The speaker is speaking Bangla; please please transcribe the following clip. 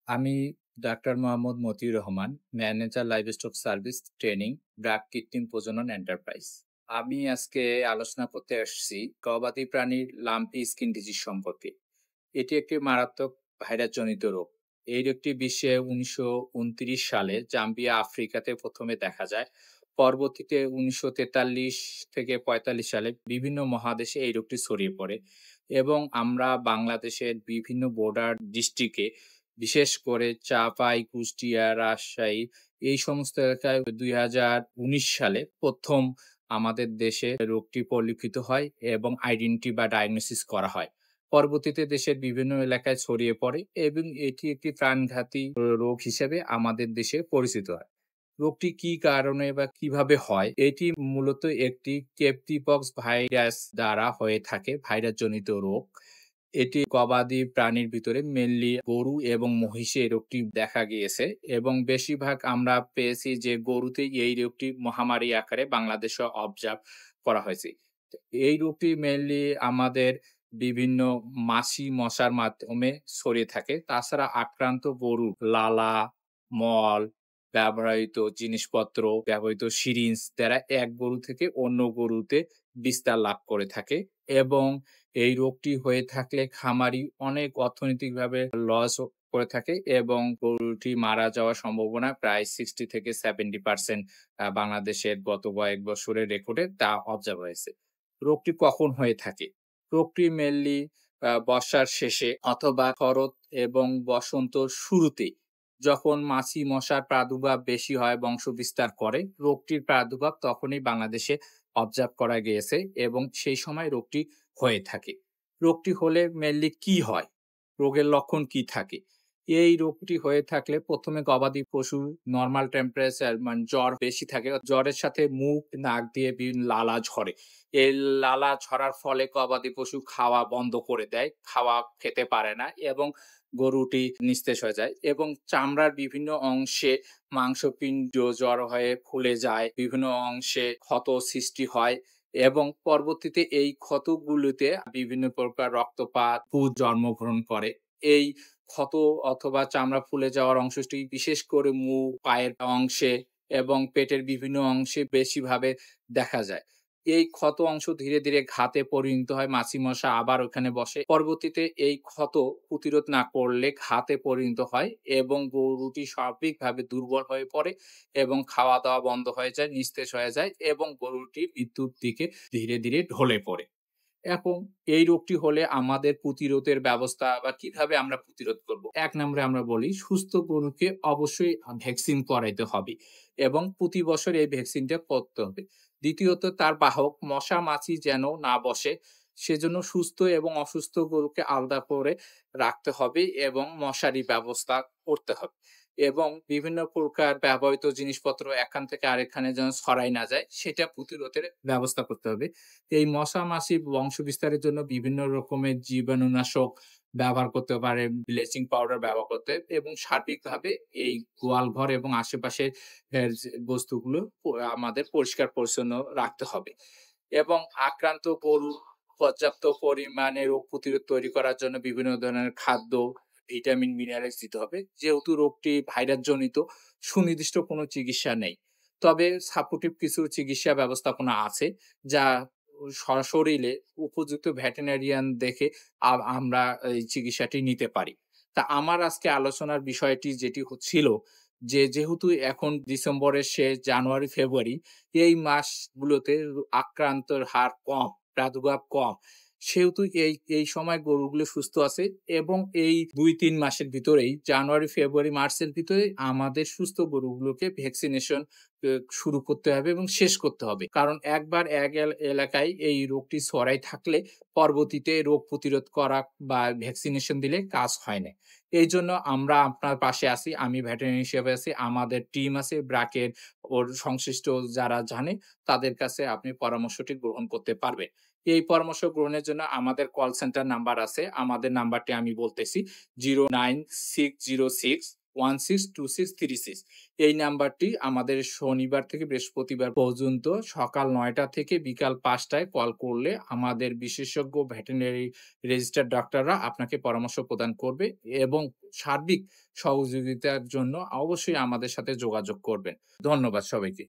আমি ডাক্তার Mohammad Motiur Rahman, manager livestock service training, BRAC কৃত্রিম প্রজনন এন্টারপ্রাইজ। আমি আজকে আলোচনা করতে আসছি গবাদি প্রাণীর লাম্পি স্কিন ডিজিজ সম্পর্কে। এটি একটি মারাত্মক ভাইরাসজনিত রোগ। এই রোগটি বিশ্বে ১৯২৯ সালে জাম্বিয়া, আফ্রিকাতে প্রথমে দেখা যায়। পরবর্তীতে ১৯৪৩ থেকে ৪৫ সালে বিভিন্ন মহাদেশে এই রোগটি ছড়িয়ে পড়ে এবং আমরা বাংলাদেশের বিভিন্ন বর্ডার ডিস্ট্রিক্টে, বিশেষ করে চাঁপাই, কুষ্টিয়া, রাজশাহী এই সমস্ত এলাকায় ২০১৯ সালে প্রথম আমাদের দেশে রোগটি পরিলক্ষিত হয় এবং আইডেন্টি বা ডায়াগনোসিস করা হয়। পরবর্তীতে দেশের বিভিন্ন এলাকায় ছড়িয়ে পড়ে এবং এটি একটি প্রাণঘাতী রোগ হিসেবে আমাদের দেশে পরিচিত হয়। রোগটি কি কারণে বা কিভাবে হয়? এটি মূলত একটি কেপটিপক্স ভাইরাস দ্বারা হয়ে থাকে, ভাইরাসজনিত রোগ। এটি গবাদি প্রাণীর ভিতরে মেইনলি গরু এবং মহিষে এই রোগটি দেখা গিয়েছে এবং বেশিরভাগ আমরা পেয়েছি যে গরুতেই এই রোগটি মহামারী আকারে বাংলাদেশে অবজার্ভ করা হয়েছে। তো এই রোগটি মেইনলি আমাদের বিভিন্ন মাছি, মশার মাধ্যমে ছড়িয়ে থাকে। তাছাড়া আক্রান্ত গরুর লালা, মল, ব্যবহৃত জিনিসপত্র, ব্যবহৃত সিরিঞ্জ দ্বারা এক গরু থেকে অন্য গরুতে বিস্তার লাভ করে থাকে এবং এই রোগটি হয়ে থাকলে খামারি অনেক অর্থনৈতিকভাবে লস করে থাকে এবং গরুটি মারা যাওয়ার সম্ভাবনা প্রায় 60 থেকে 70% বাংলাদেশের গত কয়েক বছরের রেকর্ডে তা অবজার্ভ হয়েছে। রোগটি কখন হয়ে থাকে? রোগটি মেইনলি বর্ষার শেষে অথবা শরৎ এবং বসন্তর শুরুতে, যখন মাছি মশার প্রাদুর্ভাব বেশি হয়, বংশবিস্তার করে, রোগটির প্রাদুর্ভাব তখনই বাংলাদেশে অবজার্ভ করা গিয়েছে এবং সেই সময় রোগটি হয়ে থাকে। রোগটি হলে মেইনলি কি হয়? রোগের লক্ষণ কি থাকে? এই রোগটি হয়ে থাকলে প্রথমে গবাদি পশু নরমাল টেম্পারেচার মানে জ্বর বেশি থাকে। জ্বরের সাথে মুখ, নাক দিয়ে লালা ঝরে। এই লালা ঝরার ফলে গবাদি পশু খাওয়া বন্ধ করে দেয়। খাওয়া খেতে পারে না এবং গরুটি নিস্তেজ হয়ে যায় এবং চামড়ার বিভিন্ন অংশে মাংসপিণ্ড জড়ো হয়ে ফুলে যায়। বিভিন্ন অংশে ক্ষত সৃষ্টি হয় এবং পরবর্তীতে এই ক্ষতগুলোতে বিভিন্ন প্রকার রক্তপাত, পুঁজ জন্মগ্রহণ করে। এই ক্ষত অথবা চামড়া ফুলে যাওয়ার অংশটি বিশেষ করে মুখ, পায়ের অংশে এবং পেটের বিভিন্ন অংশে বেশিভাবে দেখা যায়। এই ক্ষত অংশ ধীরে, ধীরে ঘাতে পরিণত হয়। মাছি মশা আবার ওখানে বসে। পরবর্তীতে এই ক্ষত প্রতিরোধ না করলে ঘাতে পরিণত হয় এবং গরুটি সার্বিকভাবে দুর্বল হয়ে পড়ে এবং খাওয়া-দাওয়া বন্ধ হয়ে যায়, নিস্তেজ হয়ে যায় এবং গরুটি মৃত্যুর দিকে ধীরে, ধীরে ঢলে পড়ে। এখন এই রোগটি হলে আমাদের প্রতিরোধের ব্যবস্থা বা কিভাবে আমরা প্রতিরোধ করব? ১ নম্বরে আমরা বলি সুস্থ গরুকে অবশ্যই ভ্যাকসিন করাইতে হবে এবং প্রতি বছর এই ভ্যাকসিনটা করতে হবে। দ্বিতীয়ত তার বাহক মশা, মাছি যেন না বসে সেজন্য সুস্থ এবং অসুস্থ গরুকে আলাদা করে রাখতে হবে এবং মশারি ব্যবস্থা করতে হবে এবং বিভিন্ন প্রকার ব্যবহৃত জিনিসপত্র এখান থেকে আরেকখানে যেন ছড়াই না যায় সেটা প্রতিরোধের ব্যবস্থা করতে হবে। এই মশা, মাছি বংশ বিস্তারের জন্য বিভিন্ন রকমের জীবাণুনাশক ব্যবহার করতে পারে, ব্লিচিং পাউডার ব্যবহার করতে এবং সার্বিকভাবে এই গোয়ালঘর এবং আশেপাশের যে বস্তুগুলো আমাদের পরিষ্কার-পরিচ্ছন্ন রাখতে হবে এবং আক্রান্ত গরুর পর্যাপ্ত পরিমাণে রোগ প্রতিরোধ তৈরি করার জন্য বিভিন্ন ধরনের খাদ্য, ভিটামিন, মিনারেলস দিতে হবে। যেহেতু রোগটি ভাইরাসজনিত, সুনির্দিষ্ট কোনো চিকিৎসা নেই। তবে সাপোর্টিভ কিছু চিকিৎসা ব্যবস্থাপনা আছে যা শরীরে উপযুক্ত ভেটেরিনারিয়ান দেখে আমরা এই চিকিৎসাটি নিতে পারি। তা আমার আজকে আলোচনার বিষয়টি যেটি ছিল যে, যেহেতু এখন ডিসেম্বরের শেষ, জানুয়ারি, ফেব্রুয়ারি এই মাসগুলোতে আক্রান্তর হার কম, প্রাদুর্ভাব কম। সেহেতু এই সময় গরুগুলো সুস্থ আছে এবং এই ২-৩ মাসের ভিতরেই জানুয়ারি, ফেব্রুয়ারি, মার্চের ভিতরে আমাদের সুস্থ গরুগুলোকে ভ্যাকসিনেশন শুরু করতে হবে এবং শেষ করতে হবে। কারণ একবার এক এলাকায় এই রোগটি ছড়াই থাকলে পরবর্তীতে রোগ প্রতিরোধ করা বা ভ্যাকসিনেশন দিলে কাজ হয় না। এইজন্য আমরা আপনার পাশে আছি। আমি ভেটেরিনারি হিসেবে আছি। আমাদের টিম আছে ব্র্যাকের ওর সংশ্লিষ্ট যারা জানে তাদের কাছে আপনি পরামর্শটি গ্রহণ করতে পারবেন। এই পরামর্শ গ্রহণের জন্য আমাদের কল সেন্টার নাম্বার আছে। আমাদের নাম্বারটি আমি বলতেছি 09606 162636। এই নাম্বারটি আমাদের শনিবার থেকে বৃহস্পতিবার পর্যন্ত সকাল ৯টা থেকে বিকাল ৫টায় কল করলে আমাদের বিশেষজ্ঞ ভেটেরিনারি রেজিস্টার্ড ডক্টররা আপনাকে পরামর্শ প্রদান করবে এবং সার্বিক সহযোগিতার জন্য অবশ্যই আমাদের সাথে যোগাযোগ করবেন। ধন্যবাদ সবাইকে।